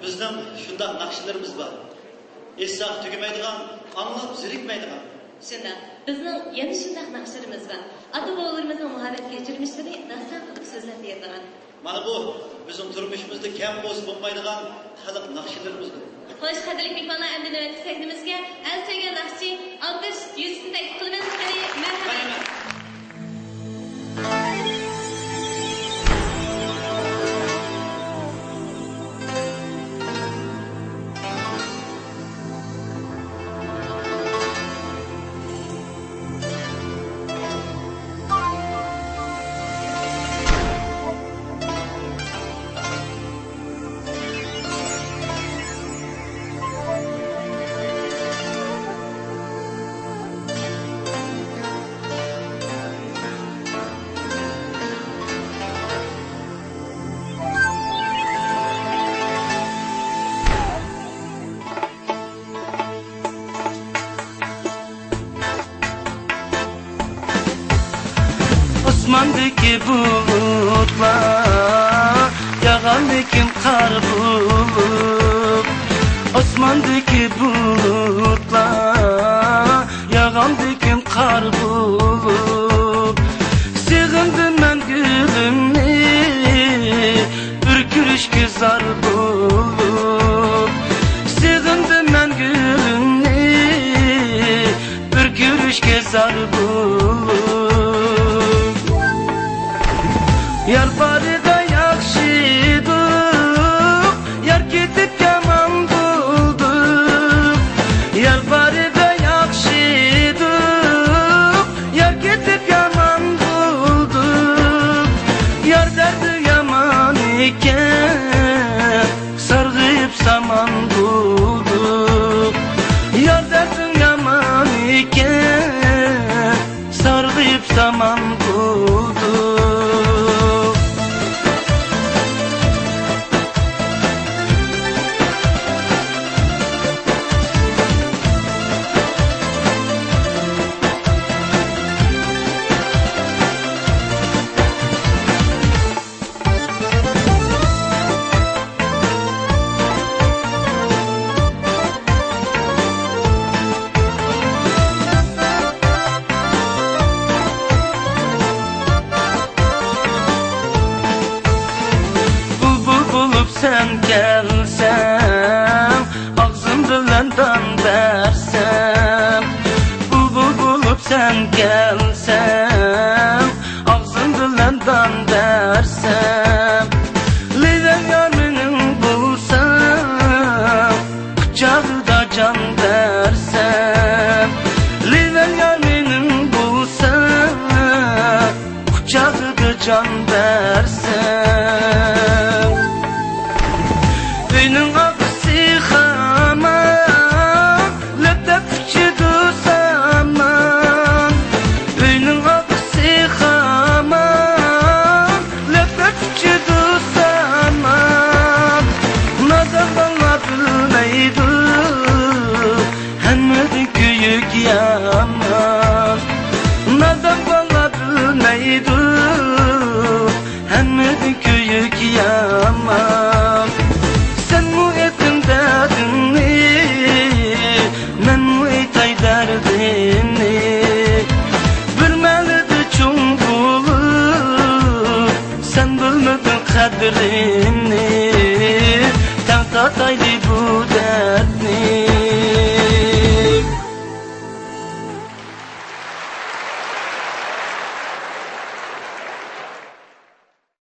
bizning shunday naqshlarimiz bor. Essaq tugamaydigan, anglab zirikmaydigan. Shunda bizning yana shunday naqshlarimiz bor. Ata-bobolarimizning muhabbat kechirmishlari dastan qilib so'zlab beradigan. Mana bu bizning turmushimizda kam bo'lsa bo'lmaydigan xalq naqshlarımızdır. Xo'sh, qadrli mehmonlar, endi navbatdagi sahnamizga Alsaga naqshi Aldish Yusufni taklif qilamiz. Marhamat. Osmandaki bulutlar yağandikim kar bulup, Osmandaki bulutlar yağandikim kar bulup, sığındım ben gülümni ürkürüşke zar bulup, sığındım ben gülümni ürkürüşke zar bulup. Yar barida yaxshidik, yar ketib yomon bo'ldik. Yar barida yaxshidik, yar ketib yomon bo'ldik. Yar dardi yomon ekan, sarg'ayib samon bo'ldik. Yar dardi yomon ekan, sarg'ayib samon bo'ldik. Sen gelsem, ağzım bilen versem. Bulbul bulup sen gelsem, ağzım bilen versem. Leylen yarminin bulsam, kucağıda can versem. Leylen yarminin bulsam, kucağıda can